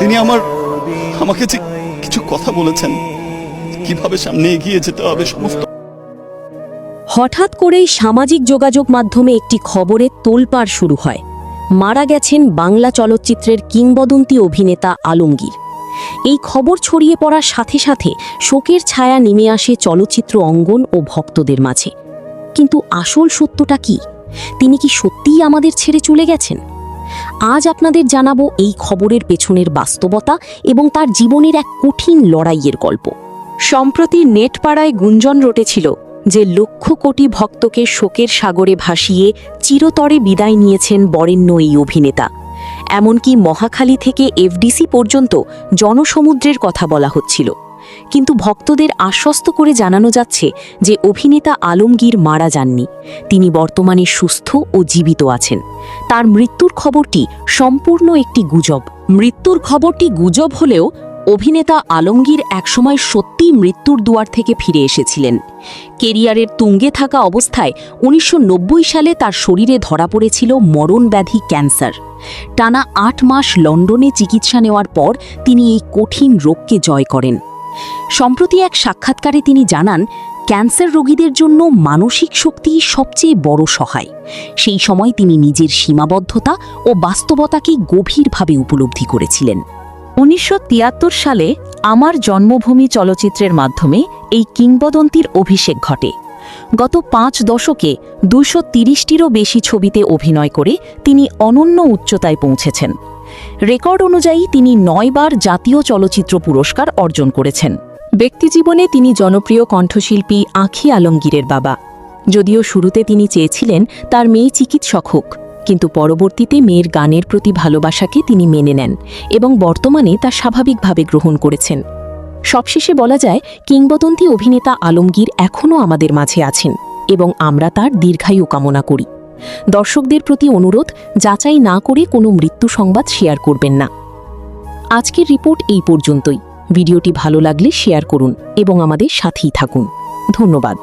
তিনি আমাকে যে কিছু কথা বলেছেন, কিভাবে সামনে এগিয়ে যেতে হবে সমস্ত। হঠাৎ করেই সামাজিক যোগাযোগ মাধ্যমে একটি খবরের তোলপাড় শুরু হয়। মারা গেছেন বাংলা চলচ্চিত্রের কিংবদন্তি অভিনেতা আলমগীর। এই খবর ছড়িয়ে পড়ার সাথে সাথে শোকের ছায়া নেমে আসে চলচ্চিত্র অঙ্গন ও ভক্তদের মাঝে। কিন্তু আসল সত্যটা কি? তিনি কি সত্যিই আমাদের ছেড়ে চলে গেছেন? আজ আপনাদের জানাবো এই খবরের পেছনের বাস্তবতা এবং তার জীবনের এক কঠিন লড়াইয়ের গল্প। সম্প্রতি নেটপাড়ায় গুঞ্জন রটেছিল যে লক্ষ কোটি ভক্তকে শোকের সাগরে ভাসিয়ে চিরতরে বিদায় নিয়েছেন বরেণ্য এই অভিনেতা। এমনকি মহাখালী থেকে এফডিসি পর্যন্ত জনসমুদ্রের কথা বলা হচ্ছিল। কিন্তু ভক্তদের আশ্বস্ত করে জানানো যাচ্ছে যে অভিনেতা আলমগীর মারা যাননি, তিনি বর্তমানে সুস্থ ও জীবিত আছেন। তার মৃত্যুর খবরটি সম্পূর্ণ একটি গুজব। মৃত্যুর খবরটি গুজব হলেও অভিনেতা আলমগীর একসময় সত্যিই মৃত্যুর দুয়ার থেকে ফিরে এসেছিলেন। কেরিয়ারের তুঙ্গে থাকা অবস্থায় ১৯৯০ সালে তার শরীরে ধরা পড়েছিল মরণব্যাধি ক্যান্সার। টানা ৮ মাস লন্ডনে চিকিৎসা নেওয়ার পর তিনি এই কঠিন রোগকে জয় করেন। সম্প্রতি এক সাক্ষাৎকারে তিনি জানান, ক্যান্সার রোগীদের জন্য মানসিক শক্তিই সবচেয়ে বড় সহায়। সেই সময় তিনি নিজের সীমাবদ্ধতা ও বাস্তবতাকে গভীরভাবে উপলব্ধি করেছিলেন। ১৯৭৩ সালে আমার জন্মভূমি চলচ্চিত্রের মাধ্যমে এই কিংবদন্তির অভিষেক ঘটে। গত ৫ দশকে ২৩০টিরও বেশি ছবিতে অভিনয় করে তিনি অনন্য উচ্চতায় পৌঁছেছেন। রেকর্ড অনুযায়ী তিনি ৯ বার জাতীয় চলচ্চিত্র পুরস্কার অর্জন করেছেন। ব্যক্তিজীবনে তিনি জনপ্রিয় কণ্ঠশিল্পী আঁখি আলমগীরের বাবা। যদিও শুরুতে তিনি চেয়েছিলেন তার মেয়ে চিকিৎসক হোক, কিন্তু পরবর্তীতে মেয়ের গানের প্রতি ভালোবাসাকে তিনি মেনে নেন এবং বর্তমানে তা স্বাভাবিকভাবে গ্রহণ করেছেন। সবশেষে বলা যায়, কিংবদন্তি অভিনেতা আলমগীর এখনও আমাদের মাঝে আছেন এবং আমরা তার দীর্ঘায়ু কামনা করি। দর্শকদের প্রতি অনুরোধ, যাচাই না করে কোনো মৃত্যু সংবাদ শেয়ার করবেন না। আজকের রিপোর্ট এই পর্যন্তই। ভিডিওটি ভালো লাগলে শেয়ার করুন এবং আমাদের সাথেই থাকুন। ধন্যবাদ।